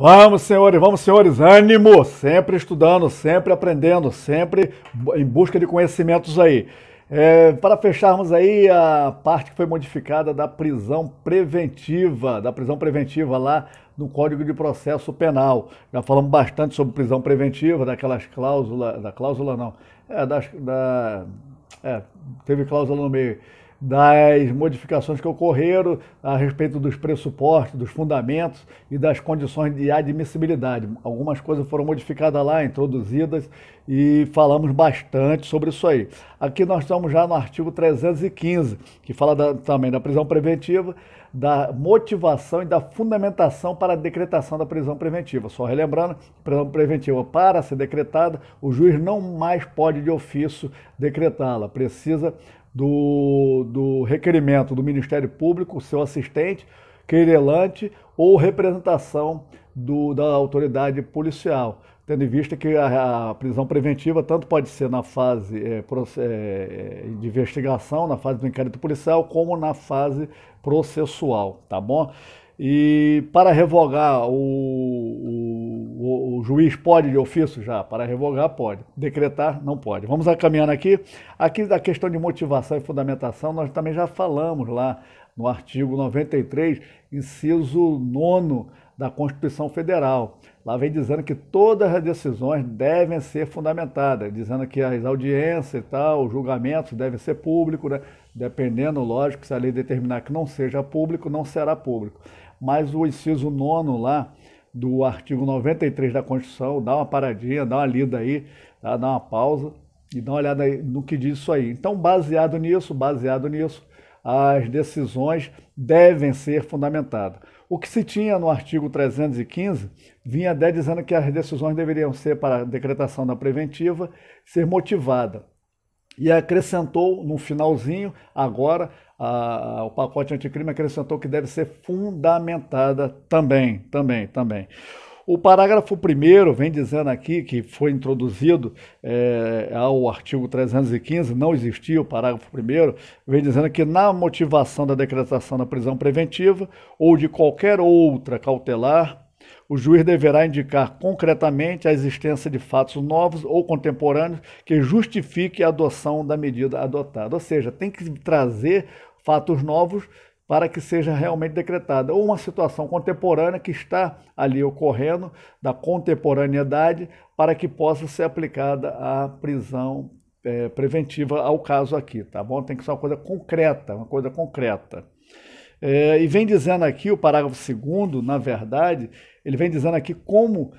Vamos, senhores, ânimo! Sempre estudando, sempre aprendendo, sempre em busca de conhecimentos aí. Para fecharmos aí a parte que foi modificada da prisão preventiva lá no Código de Processo Penal. Já falamos bastante sobre prisão preventiva, daquelas cláusulas, da cláusula não, teve cláusula no meio, das modificações que ocorreram a respeito dos pressupostos, dos fundamentos e das condições de admissibilidade. Algumas coisas foram modificadas lá, introduzidas, e falamos bastante sobre isso aí. Aqui nós estamos já no artigo 315, que fala também da prisão preventiva, da motivação e da fundamentação para a decretação da prisão preventiva. Só relembrando, prisão preventiva, para ser decretada, o juiz não mais pode de ofício decretá-la, precisa do requerimento do Ministério Público, seu assistente, querelante ou representação da autoridade policial, tendo em vista que a prisão preventiva tanto pode ser na fase de investigação, na fase do inquérito policial, como na fase processual, tá bom? E para revogar, o juiz pode de ofício já? Para revogar, pode. Decretar, não pode. Vamos caminhando aqui. Aqui da questão de motivação e fundamentação, nós também já falamos lá no artigo 93, inciso 9 da Constituição Federal. Lá vem dizendo que todas as decisões devem ser fundamentadas, dizendo que as audiências e tal, os julgamentos devem ser públicos, né? Dependendo, lógico, se a lei determinar que não seja público, não será público. Mas o inciso 9 lá do artigo 93 da Constituição, dá uma paradinha, dá uma lida aí, tá? Dá uma pausa e dá uma olhada aí no que diz isso aí. Então, baseado nisso, as decisões devem ser fundamentadas. O que se tinha no artigo 315 vinha até dizendo que as decisões deveriam ser, para a decretação da preventiva, ser motivada. E acrescentou no finalzinho, agora, o pacote anticrime acrescentou que deve ser fundamentada também. O parágrafo 1º vem dizendo aqui, que foi introduzido ao artigo 315, não existia o parágrafo 1º, vem dizendo que na motivação da decretação da prisão preventiva ou de qualquer outra cautelar, o juiz deverá indicar concretamente a existência de fatos novos ou contemporâneos que justifique a adoção da medida adotada. Ou seja, tem que trazer fatos novos para que seja realmente decretada, ou uma situação contemporânea que está ali ocorrendo, da contemporaneidade, para que possa ser aplicada a prisão preventiva ao caso aqui, tá bom? Tem que ser uma coisa concreta. E vem dizendo aqui, o parágrafo 2º, na verdade, ele vem dizendo aqui como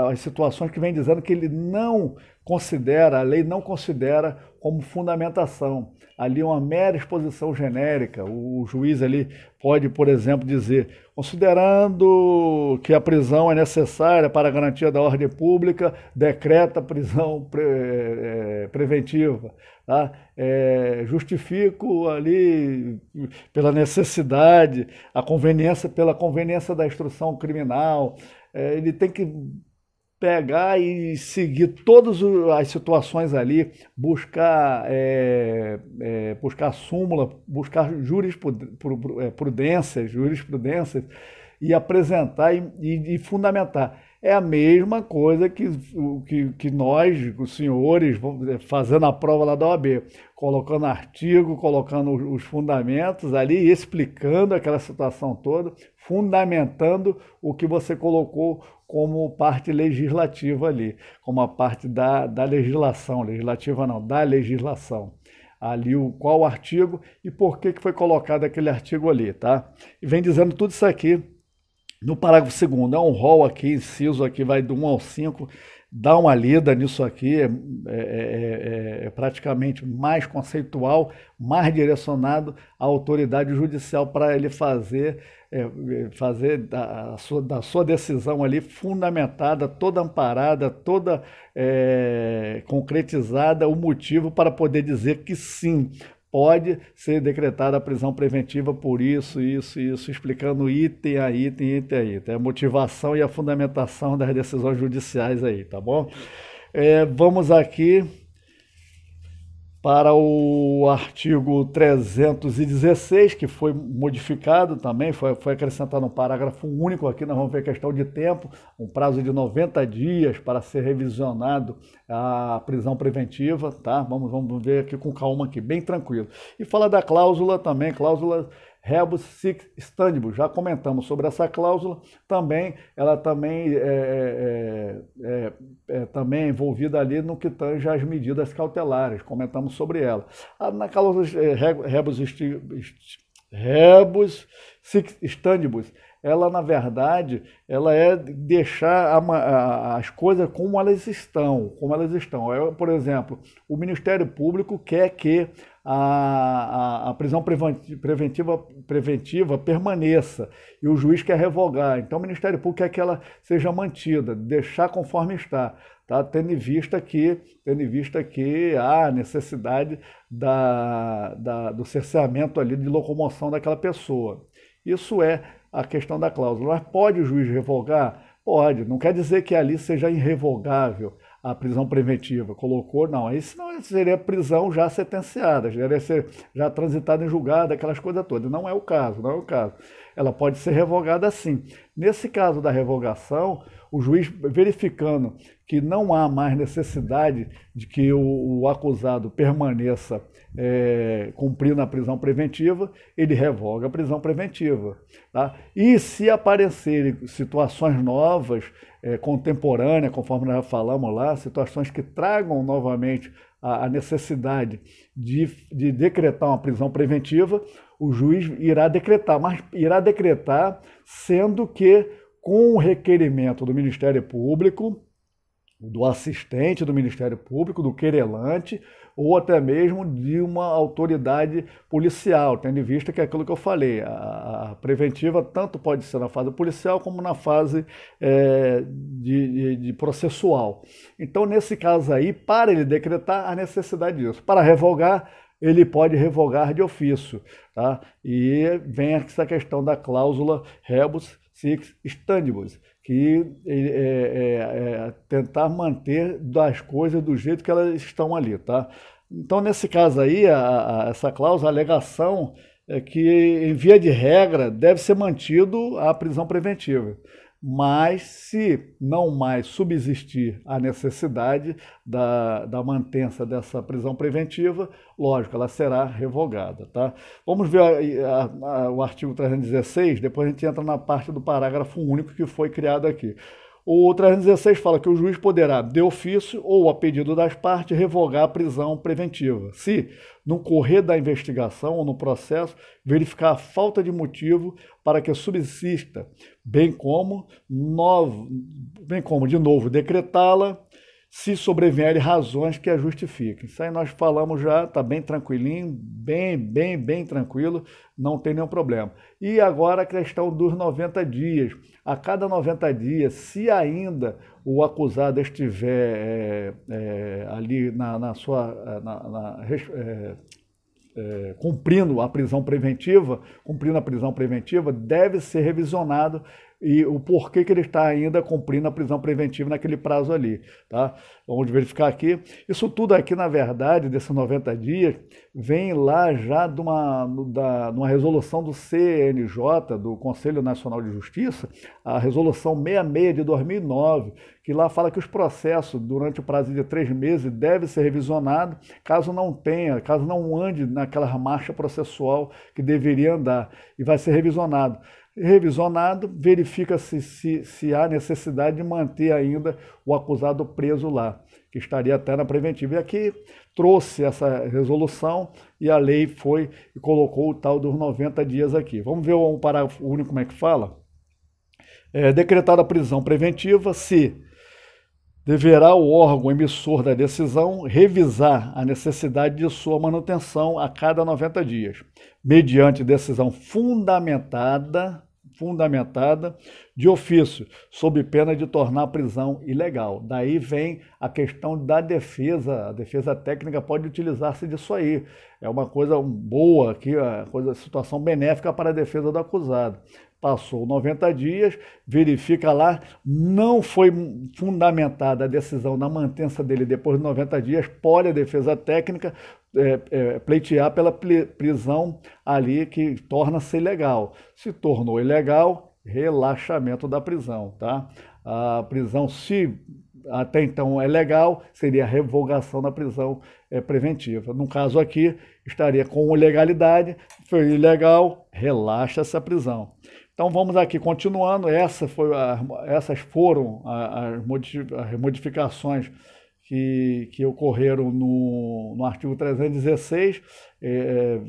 as situações que vem dizendo que ele não considera, a lei não considera como fundamentação. Ali uma mera exposição genérica. O juiz ali pode, por exemplo, dizer, considerando que a prisão é necessária para a garantia da ordem pública, decreta a prisão preventiva. Tá? Justifico ali pela necessidade, pela conveniência da instrução criminal. Ele tem que pegar e seguir todas as situações ali, buscar súmula, buscar jurisprudências e apresentar e fundamentar. É a mesma coisa que nós, os senhores, fazendo a prova lá da OAB, colocando artigo, colocando os fundamentos ali, explicando aquela situação toda, fundamentando o que você colocou como parte legislativa ali, como a parte da legislação, legislativa não, da legislação. Ali qual artigo e por que foi colocado aquele artigo ali, tá? E vem dizendo tudo isso aqui no parágrafo 2º, é um rol aqui, inciso aqui, vai do 1 ao 5, dá uma lida nisso aqui, é praticamente mais conceitual, mais direcionado à autoridade judicial para ele fazer da sua decisão ali fundamentada, toda amparada, toda concretizada, o motivo para poder dizer que sim, pode ser decretada a prisão preventiva por isso, explicando item a item. Tem a motivação e a fundamentação das decisões judiciais aí, tá bom? Vamos aqui para o artigo 316, que foi modificado também, foi acrescentado um parágrafo único aqui, nós vamos ver questão de tempo, um prazo de 90 dias para ser revisionado a prisão preventiva, tá? Vamos ver aqui com calma aqui, bem tranquilo. E fala da cláusula também, cláusula rebus sic stantibus, já comentamos sobre essa cláusula, também, ela também também é envolvida ali no que tange às medidas cautelares, comentamos sobre ela. Na cláusula rebus sic stantibus, ela na verdade, ela é deixar as coisas como elas estão, por exemplo, o Ministério Público quer que a prisão preventiva permaneça e o juiz quer revogar. Então o Ministério Público quer que ela seja mantida, deixar conforme está, tá? Tendo em vista que há necessidade do cerceamento ali de locomoção daquela pessoa. Isso é a questão da cláusula. Mas pode o juiz revogar? Pode. Não quer dizer que ali seja irrevogável a prisão preventiva. Colocou, não. Aí senão seria prisão já sentenciada, deveria ser já transitada em julgado, aquelas coisas todas. Não é o caso, não é o caso. Ela pode ser revogada sim. Nesse caso da revogação, o juiz verificando que não há mais necessidade de que o acusado permaneça cumprindo a prisão preventiva, ele revoga a prisão preventiva. Tá? E se aparecerem situações novas, contemporâneas, conforme nós já falamos lá, situações que tragam novamente a necessidade de decretar uma prisão preventiva, o juiz irá decretar, mas irá decretar sendo que com o requerimento do Ministério Público, do assistente do Ministério Público, do querelante, ou até mesmo de uma autoridade policial, tendo em vista que é aquilo que eu falei, a preventiva tanto pode ser na fase policial como na fase de processual. Então, nesse caso aí, para ele decretar a necessidade disso. Para revogar, ele pode revogar de ofício, tá? E vem essa questão da cláusula rebus sic stantibus, que tentar manter as coisas do jeito que elas estão ali, tá? Então, nesse caso aí, essa cláusula, a alegação é que, em via de regra, deve ser mantido a prisão preventiva. Mas, se não mais subsistir a necessidade da mantença dessa prisão preventiva, lógico, ela será revogada, tá? Vamos ver o artigo 316, depois a gente entra na parte do parágrafo único que foi criado aqui. O 316 fala que o juiz poderá, de ofício ou a pedido das partes, revogar a prisão preventiva, se, no correr da investigação ou no processo, verificar a falta de motivo para que subsista, bem como de novo, decretá-la, se sobrevierem razões que a justifiquem. Isso aí nós falamos já, está bem tranquilinho, bem tranquilo, não tem nenhum problema. E agora a questão dos 90 dias. A cada 90 dias, se ainda o acusado estiver ali cumprindo a prisão preventiva, deve ser revisionado e o porquê que ele está ainda cumprindo a prisão preventiva naquele prazo ali, tá? Vamos verificar aqui. Isso tudo aqui, na verdade, desses 90 dias, vem lá já de uma resolução do CNJ, do Conselho Nacional de Justiça, a resolução 66 de 2009, que lá fala que os processos, durante o prazo de 3 meses, devem ser revisionados, caso não ande naquela marcha processual que deveria andar, e vai ser revisionado. Revisionado, verifica-se se há necessidade de manter ainda o acusado preso lá, que estaria até na preventiva. E aqui trouxe essa resolução e a lei foi e colocou o tal dos 90 dias aqui. Vamos ver um parágrafo único como é que fala? Decretada a prisão preventiva se deverá o órgão emissor da decisão revisar a necessidade de sua manutenção a cada 90 dias, mediante decisão fundamentada de ofício, sob pena de tornar a prisão ilegal. Daí vem a questão da defesa. A defesa técnica pode utilizar-se disso aí. É uma coisa boa aqui, situação benéfica para a defesa do acusado. Passou 90 dias, verifica lá, não foi fundamentada a decisão da mantença dele depois de 90 dias, pode a defesa técnica pleitear pela prisão ali que torna-se ilegal. Se tornou ilegal, relaxamento da prisão, tá? A prisão, se até então é legal, seria a revogação da prisão preventiva. No caso aqui, estaria com ilegalidade, foi ilegal, relaxa-se a prisão. Então vamos aqui continuando, essas foram as modificações que ocorreram no artigo 316,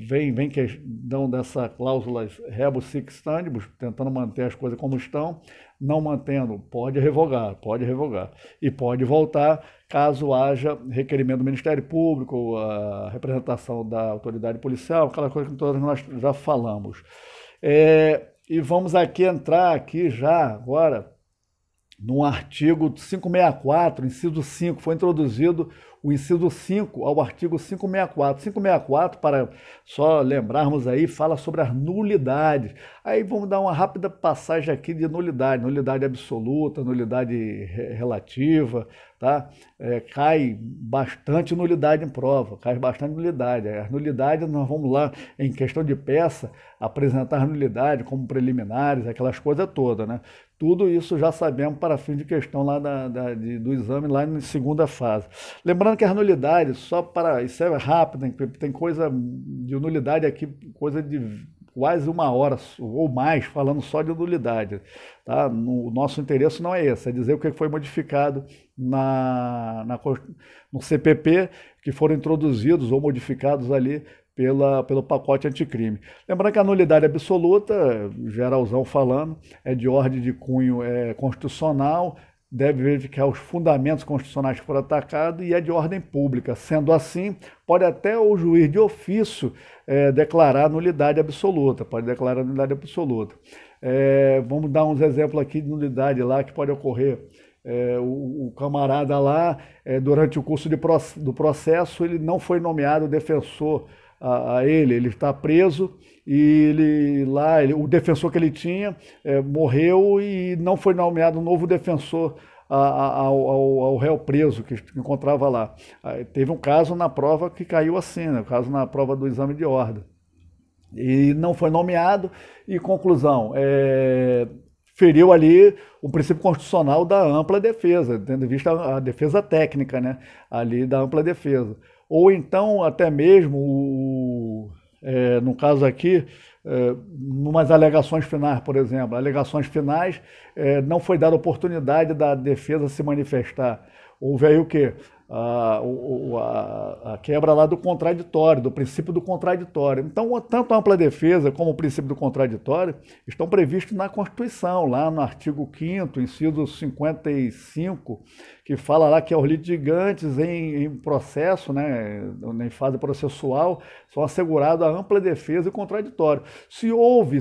vem questão dessa cláusula rebus sic stantibus, tentando manter as coisas como estão, não mantendo, pode revogar, e pode voltar caso haja requerimento do Ministério Público, a representação da autoridade policial, aquela coisa que todos nós já falamos. E vamos entrar aqui já agora no artigo 564, inciso 5, foi introduzido o inciso 5 ao artigo 564. 564, para só lembrarmos aí, fala sobre as nulidades. Aí vamos dar uma rápida passagem aqui de nulidade, nulidade absoluta, nulidade relativa, tá? Cai bastante nulidade em prova, cai bastante nulidade. As nulidades, nós vamos lá, em questão de peça, apresentar nulidade como preliminares, aquelas coisas todas, né? Tudo isso já sabemos para fim de questão lá do exame lá na segunda fase. Lembrando que as nulidades, só para, isso é rápido, tem coisa de nulidade aqui, coisa de quase 1 hora ou mais falando só de nulidade, tá? O nosso interesse não é esse, é dizer o que foi modificado no CPP, que foram introduzidos ou modificados ali pelo pacote anticrime. Lembrando que a nulidade absoluta, geralzão falando, é de ordem de cunho constitucional, deve verificar os fundamentos constitucionais que foram atacados e é de ordem pública. Sendo assim, pode até o juiz de ofício declarar nulidade absoluta, vamos dar uns exemplos aqui de nulidade lá que pode ocorrer. O camarada lá, durante o curso do processo, ele não foi nomeado defensor ele está preso e o defensor que ele tinha morreu e não foi nomeado um novo defensor ao réu preso que encontrava lá. Teve um caso na prova que caiu assim, né? Um caso na prova do exame de ordem. E não foi nomeado e, conclusão, feriu ali o princípio constitucional da ampla defesa, tendo em vista a defesa técnica, né? Ali da ampla defesa. Ou então, até mesmo, no caso aqui, umas alegações finais, por exemplo. Alegações finais, não foi dada oportunidade da defesa se manifestar. Houve aí o quê? A quebra lá do contraditório, do princípio do contraditório. Então, tanto a ampla defesa como o princípio do contraditório estão previstos na Constituição, lá no artigo 5º, inciso 55, que fala lá que aos litigantes em processo, né, em fase processual, são assegurados a ampla defesa e contraditório. Se houve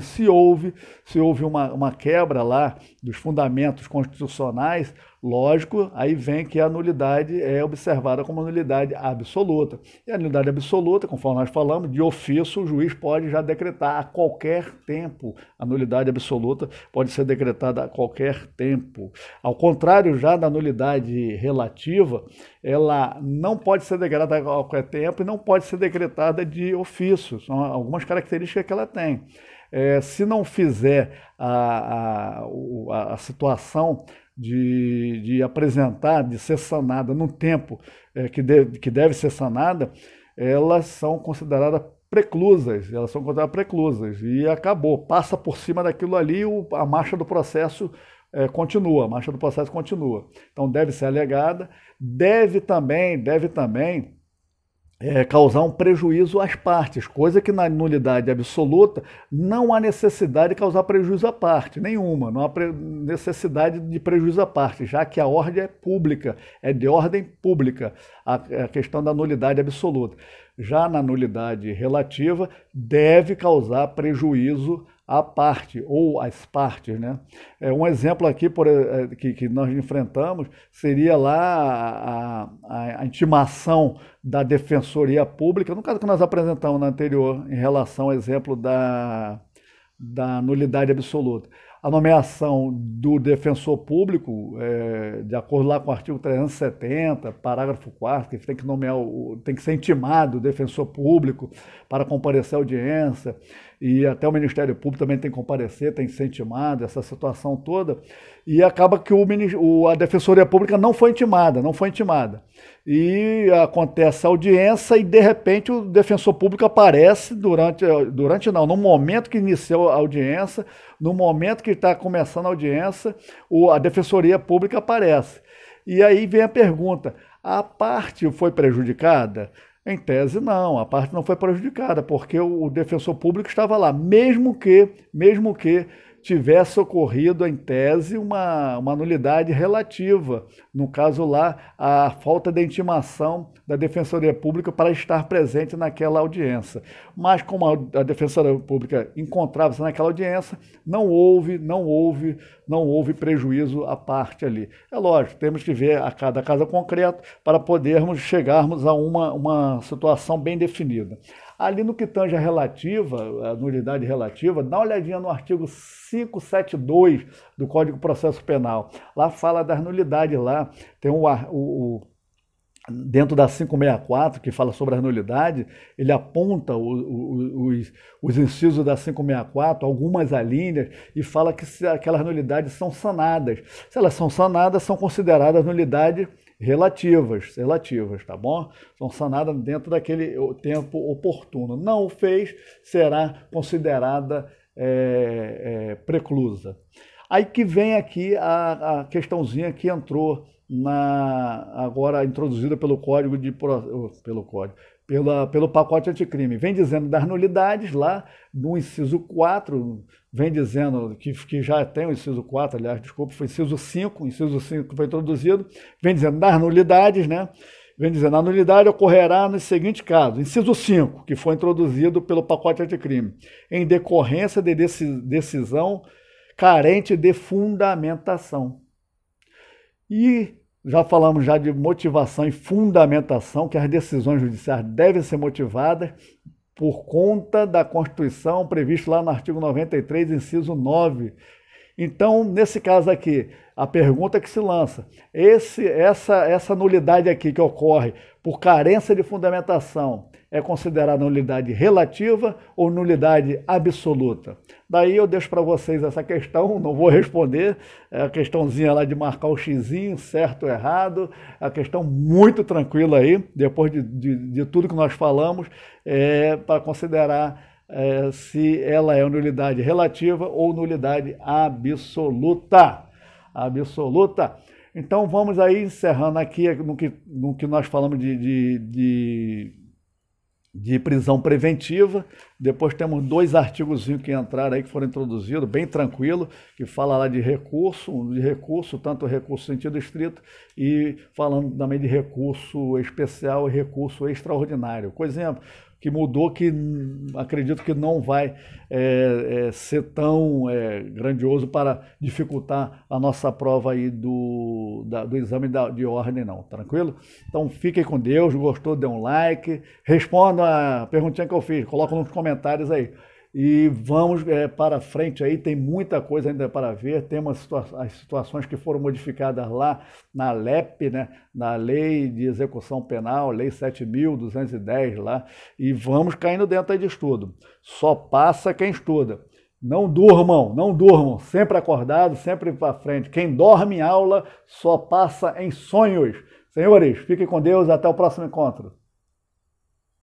uma quebra lá dos fundamentos constitucionais, lógico, aí vem que a nulidade é observada como nulidade absoluta. E a nulidade absoluta, conforme nós falamos, de ofício, o juiz pode já decretar a qualquer tempo. A nulidade absoluta pode ser decretada a qualquer tempo. Ao contrário já da nulidade relativa, ela não pode ser decretada a qualquer tempo e não pode ser decretada de ofício. São algumas características que ela tem. Se não fizer a situação de apresentar, de ser sanada no tempo que deve ser sanada, elas são consideradas preclusas, e acabou, passa por cima daquilo ali, a marcha do processo continua, Então deve ser alegada, deve também causar um prejuízo às partes, coisa que na nulidade absoluta não há necessidade de causar prejuízo à parte, nenhuma, não há necessidade de prejuízo à parte, já que a ordem é pública, é de ordem pública, a questão da nulidade absoluta. Já na nulidade relativa, deve causar prejuízo à parte ou às partes, né? Um exemplo aqui que nós enfrentamos seria lá a intimação da Defensoria Pública, no caso que nós apresentamos no anterior, em relação ao exemplo da nulidade absoluta. A nomeação do defensor público, de acordo lá com o artigo 370, parágrafo 4º, que tem que nomear, tem que ser intimado o defensor público para comparecer à audiência, e até o Ministério Público também tem que comparecer, tem que ser intimado, essa situação toda, e acaba que a Defensoria Pública não foi intimada. E acontece a audiência e, de repente, o defensor público aparece no momento que iniciou a audiência, no momento que está começando a audiência, a Defensoria Pública aparece. E aí vem a pergunta, a parte foi prejudicada? Em tese, não, a parte não foi prejudicada, porque o defensor público estava lá, mesmo que tivesse ocorrido, em tese, uma nulidade relativa. No caso lá, a falta de intimação da Defensoria Pública para estar presente naquela audiência. Mas como a Defensoria Pública encontrava-se naquela audiência, não houve prejuízo à parte ali. É lógico, temos que ver a cada caso concreto para chegarmos a uma situação bem definida. Ali no que tange a nulidade relativa, dá uma olhadinha no artigo 572 do Código de Processo Penal. Lá fala das nulidades lá, tem dentro da 564, que fala sobre as nulidades, ele aponta os incisos da 564, algumas alíneas, e fala que aquelas nulidades são sanadas. Se elas são sanadas, são consideradas nulidades relativas, tá bom? São sanadas dentro daquele tempo oportuno. Não o fez, será considerada preclusa. Aí que vem aqui a questãozinha que entrou agora introduzida pelo pelo pacote anticrime. Vem dizendo das nulidades lá no inciso 4, vem dizendo que já tem o inciso 4, aliás, desculpa, foi inciso 5 que foi introduzido, vem dizendo das nulidades, né? Vem dizendo, a nulidade ocorrerá nos seguintes casos. Inciso 5, que foi introduzido pelo pacote anticrime, em decorrência de decisão carente de fundamentação. E já falamos de motivação e fundamentação, que as decisões judiciais devem ser motivadas por conta da Constituição prevista lá no artigo 93, inciso 9. Então, nesse caso aqui, a pergunta que se lança, essa nulidade aqui que ocorre por carência de fundamentação, é considerada nulidade relativa ou nulidade absoluta? Daí eu deixo para vocês essa questão, não vou responder, é a questãozinha lá de marcar o xizinho, certo ou errado, é a questão muito tranquila aí, depois de tudo que nós falamos, para considerar se ela é nulidade relativa ou nulidade absoluta. Então vamos aí encerrando aqui no que nós falamos de prisão preventiva. Depois temos 2 artigos que entraram aí, que foram introduzidos, bem tranquilo, que fala lá de recurso, tanto recurso sentido estrito, e falando também de recurso especial e recurso extraordinário. Por exemplo, que mudou, que acredito que não vai ser tão grandioso para dificultar a nossa prova aí do exame de ordem, não, tranquilo? Então fiquem com Deus, gostou, dê um like, responda a perguntinha que eu fiz, coloca nos comentários aí. E vamos para frente aí, tem muita coisa ainda para ver, temos as situações que foram modificadas lá na LEP, né, na Lei de Execução Penal, Lei 7.210 lá, e vamos caindo dentro aí de estudo. Só passa quem estuda. Não durmam, sempre acordado, sempre para frente. Quem dorme em aula só passa em sonhos. Senhores, fiquem com Deus, até o próximo encontro.